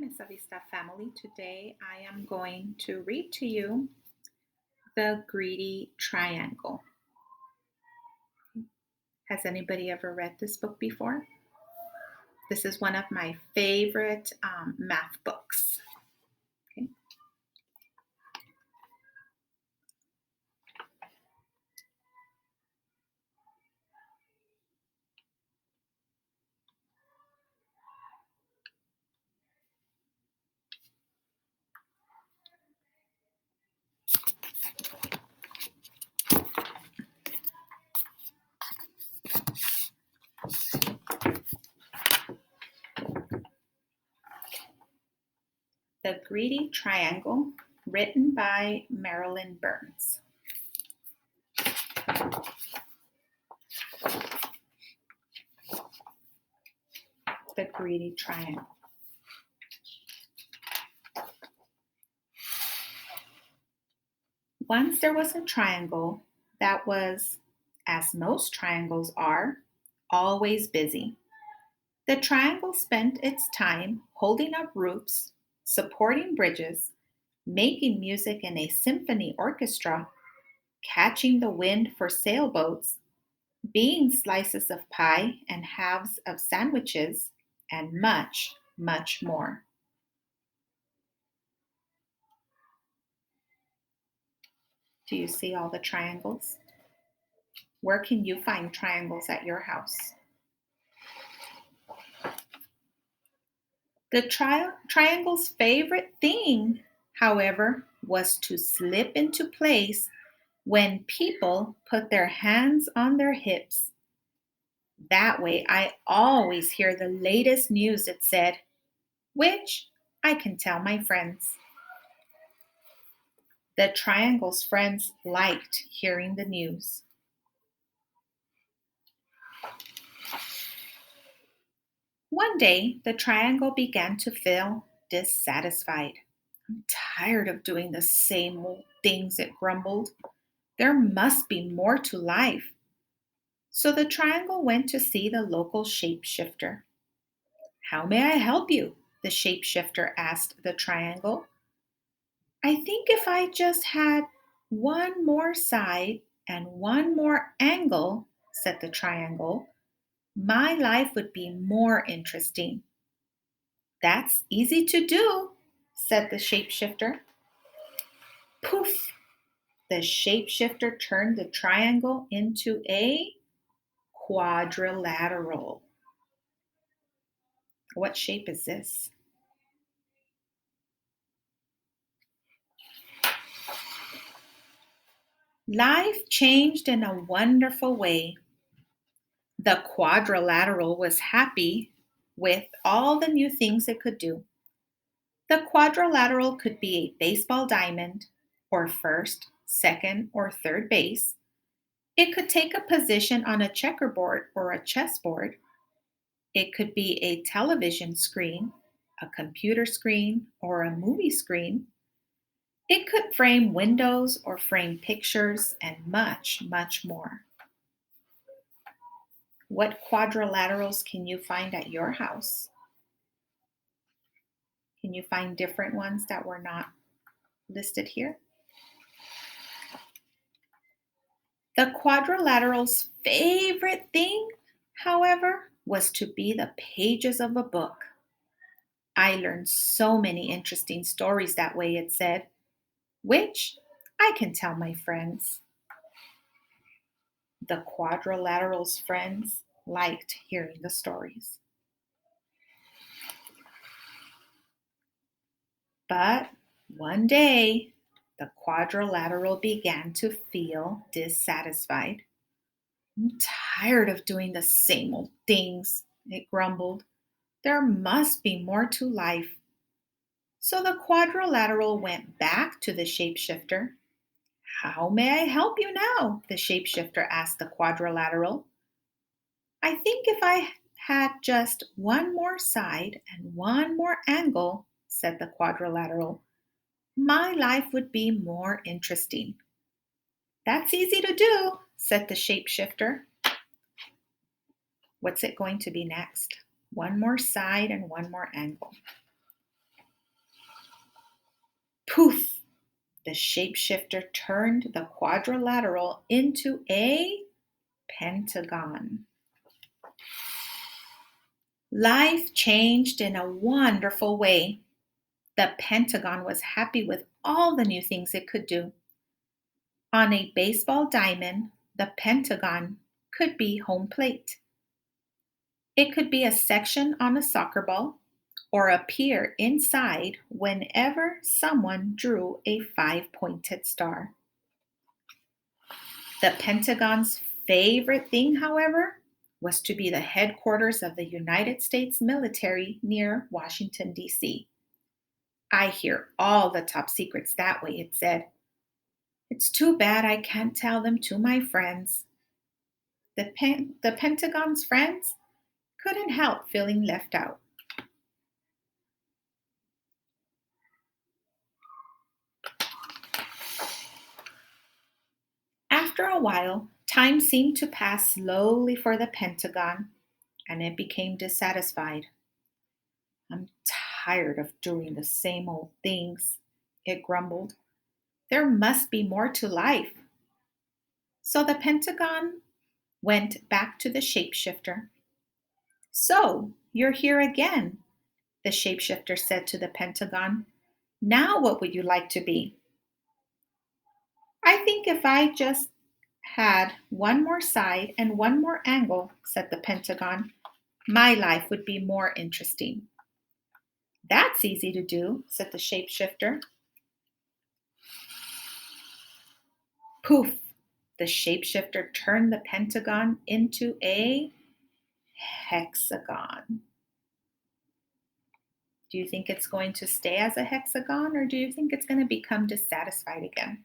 Mesa Vista family. Today I am going to read to you The Greedy Triangle. Has anybody ever read this book before? This is one of my favorite math books. Okay. The Greedy Triangle, written by Marilyn Burns. The Greedy Triangle. Once there was a triangle that was, as most triangles are, always busy. The triangle spent its time holding up roofs, supporting bridges, making music in a symphony orchestra, catching the wind for sailboats, being slices of pie and halves of sandwiches, and much, much more. Do you see all the triangles? Where can you find triangles at your house? The triangle's favorite thing, however, was to slip into place when people put their hands on their hips. That way, I always hear the latest news, it said, which I can tell my friends. The triangle's friends liked hearing the news. One day, the triangle began to feel dissatisfied. I'm tired of doing the same old things, it grumbled. There must be more to life. So the triangle went to see the local shapeshifter. How may I help you? The shapeshifter asked the triangle. I think if I just had one more side and one more angle, said the triangle, my life would be more interesting. That's easy to do, said the shapeshifter. Poof! The shapeshifter turned the triangle into a quadrilateral. What shape is this? Life changed in a wonderful way. The quadrilateral was happy with all the new things it could do. The quadrilateral could be a baseball diamond, or first, second, or third base. It could take a position on a checkerboard or a chessboard. It could be a television screen, a computer screen, or a movie screen. It could frame windows or frame pictures and much, much more. What quadrilaterals can you find at your house? Can you find different ones that were not listed here? The quadrilateral's favorite thing, however, was to be the pages of a book. I learned so many interesting stories that way, it said, which I can tell my friends. The quadrilateral's friends liked hearing the stories. But one day, the quadrilateral began to feel dissatisfied. I'm tired of doing the same old things, it grumbled. There must be more to life. So the quadrilateral went back to the shapeshifter. How may I help you now? The shapeshifter asked the quadrilateral. I think if I had just one more side and one more angle, said the quadrilateral, my life would be more interesting. That's easy to do, said the shapeshifter. What's it going to be next? One more side and one more angle. Poof! The shapeshifter turned the quadrilateral into a pentagon. Life changed in a wonderful way. The pentagon was happy with all the new things it could do. On a baseball diamond, the pentagon could be home plate. It could be a section on a soccer ball or appear inside whenever someone drew a five-pointed star. The Pentagon's favorite thing, however, was to be the headquarters of the United States military near Washington, D.C. I hear all the top secrets that way, it said. It's too bad I can't tell them to my friends. The Pentagon's friends couldn't help feeling left out. After a while, time seemed to pass slowly for the Pentagon, and it became dissatisfied. I'm tired of doing the same old things, it grumbled. There must be more to life. So the Pentagon went back to the shapeshifter. So, you're here again, the shapeshifter said to the Pentagon. Now what would you like to be? I think if I just had one more side and one more angle, said the Pentagon, my life would be more interesting. That's easy to do, said the shapeshifter. Poof! The shapeshifter turned the Pentagon into a hexagon. Do you think it's going to stay as a hexagon, or do you think it's going to become dissatisfied again?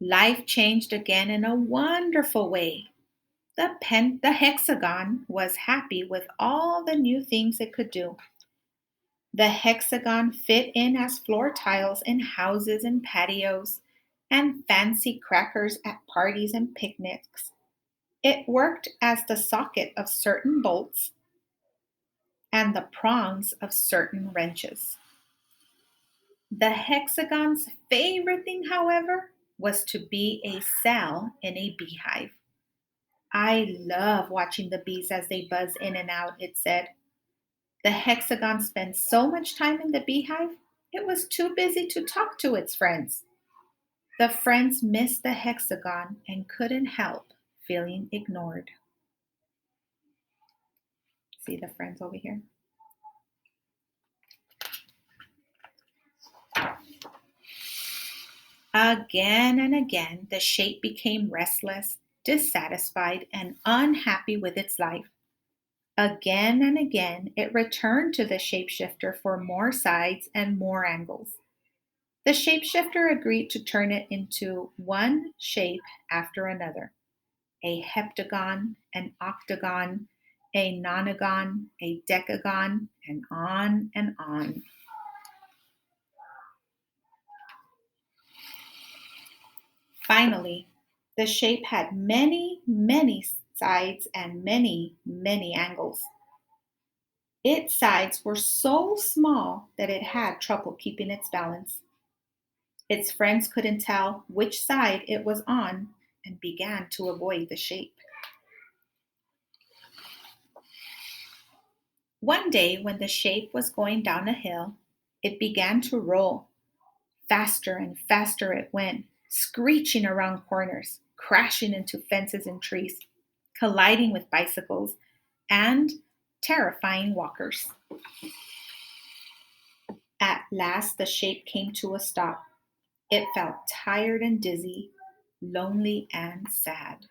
Life changed again in a wonderful way. The hexagon was happy with all the new things it could do. The hexagon fit in as floor tiles in houses and patios, and fancy crackers at parties and picnics. It worked as the socket of certain bolts and the prongs of certain wrenches. The hexagon's favorite thing, however, was to be a cell in a beehive. I love watching the bees as they buzz in and out, it said. The hexagon spent so much time in the beehive, it was too busy to talk to its friends. The friends missed the hexagon and couldn't help feeling ignored. See the friends over here? Again and again, the shape became restless, dissatisfied, and unhappy with its life. Again and again, it returned to the shapeshifter for more sides and more angles. The shapeshifter agreed to turn it into one shape after another: a heptagon, an octagon, a nonagon, a decagon, and on and on. Finally, the shape had many, many sides and many, many angles. Its sides were so small that it had trouble keeping its balance. Its friends couldn't tell which side it was on and began to avoid the shape. One day, when the shape was going down a hill, it began to roll. Faster and faster it went, screeching around corners, crashing into fences and trees, colliding with bicycles, and terrifying walkers. At last, the shape came to a stop. It felt tired and dizzy, lonely and sad.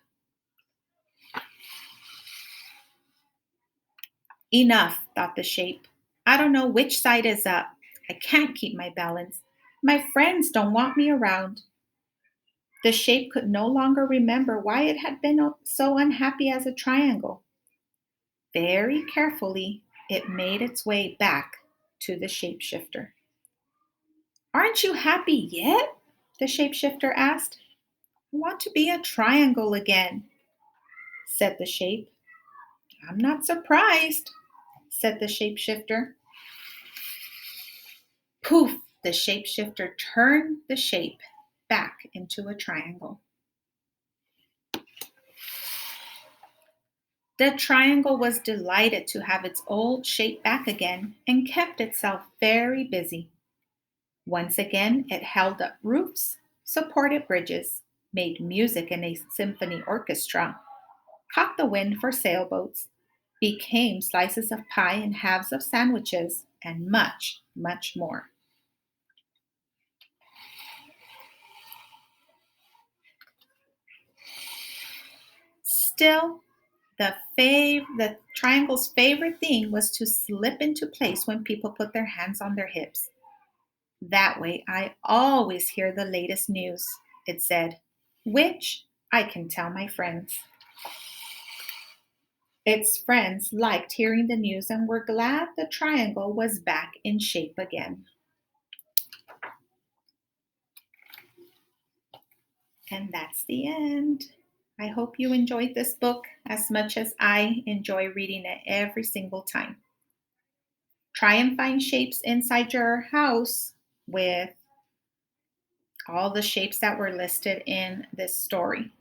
Enough, thought the shape. I don't know which side is up. I can't keep my balance. My friends don't want me around. The shape could no longer remember why it had been so unhappy as a triangle. Very carefully, it made its way back to the shapeshifter. Aren't you happy yet? The shapeshifter asked. I want to be a triangle again, said the shape. I'm not surprised, said the shapeshifter. Poof! The shapeshifter turned the shape back into a triangle. The triangle was delighted to have its old shape back again and kept itself very busy. Once again, it held up roofs, supported bridges, made music in a symphony orchestra, caught the wind for sailboats, became slices of pie and halves of sandwiches, and much, much more. Still, the triangle's favorite thing was to slip into place when people put their hands on their hips. That way, I always hear the latest news, it said, which I can tell my friends. Its friends liked hearing the news and were glad the triangle was back in shape again. And that's the end. I hope you enjoyed this book as much as I enjoy reading it every single time. Try and find shapes inside your house with all the shapes that were listed in this story.